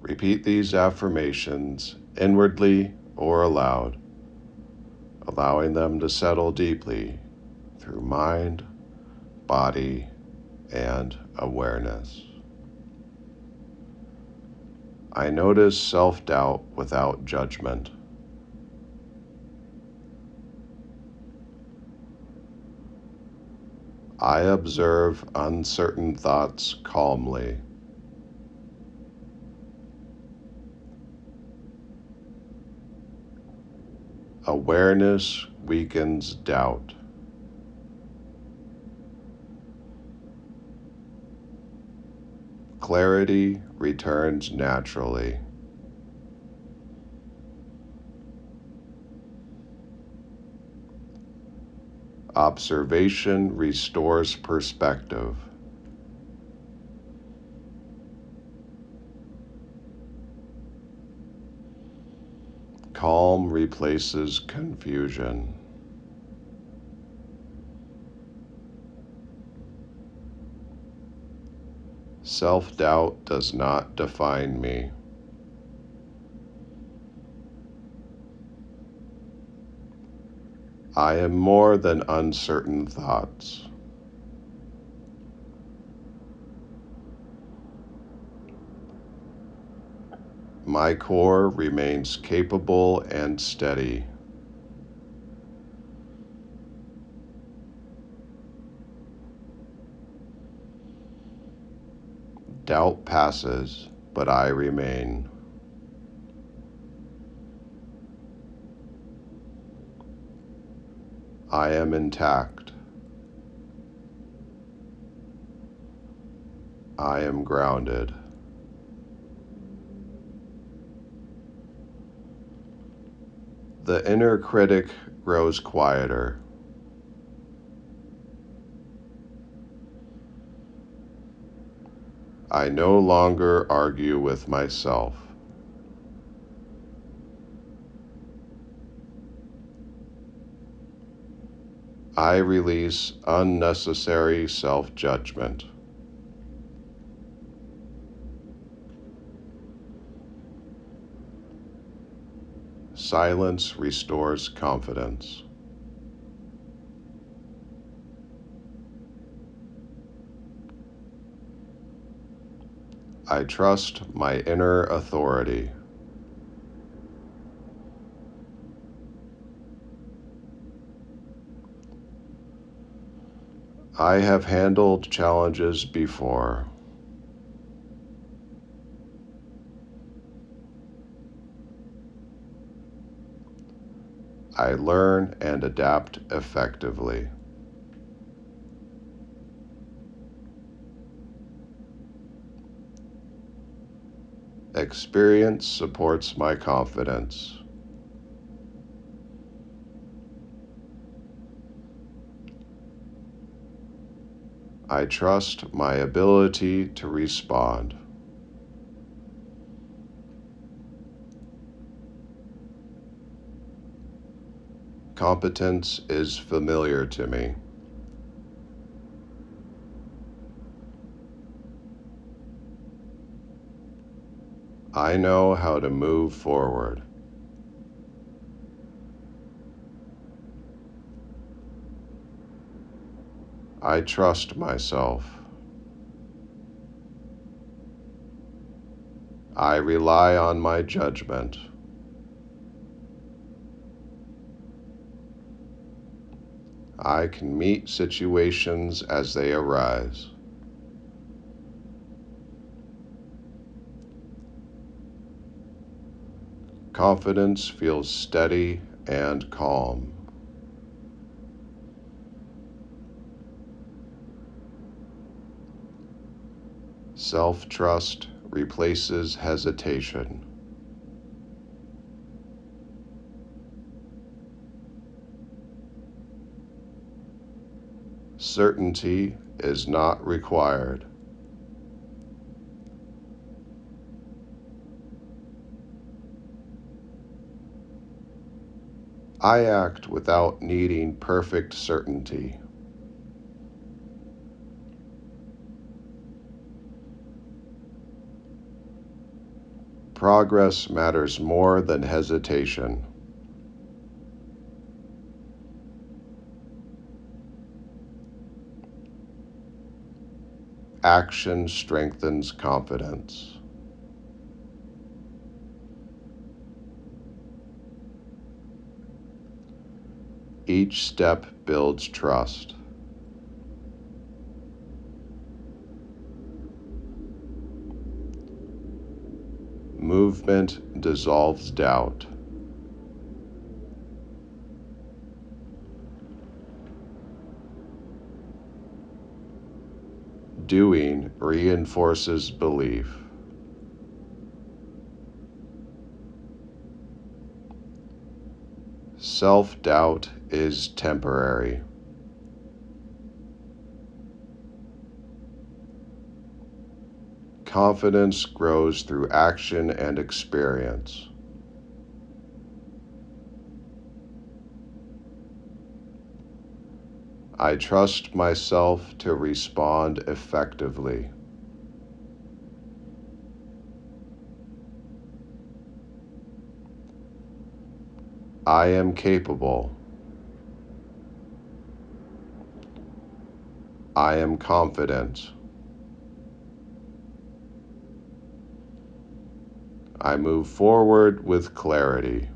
Repeat these affirmations inwardly or aloud, allowing them to settle deeply through mind, body, and awareness. I notice self-doubt without judgment. I observe uncertain thoughts calmly. Awareness weakens doubt. Clarity returns naturally. Observation restores perspective. Calm replaces confusion. Self-doubt does not define me. I am more than uncertain thoughts. My core remains capable and steady. Doubt passes, but I remain. I am intact. I am grounded. The inner critic grows quieter. I no longer argue with myself. I release unnecessary self-judgment. Silence restores confidence. I trust my inner authority. I have handled challenges before. I learn and adapt effectively. Experience supports my confidence. I trust my ability to respond. Competence is familiar to me. I know how to move forward. I trust myself. I rely on my judgment. I can meet situations as they arise. Confidence feels steady and calm. Self-trust replaces hesitation. Certainty is not required. I act without needing perfect certainty. Progress matters more than hesitation. Action strengthens confidence. Each step builds trust. Movement dissolves doubt. Doing reinforces belief. Self-doubt is temporary. Confidence grows through action and experience. I trust myself to respond effectively. I am capable. I am confident. I move forward with clarity.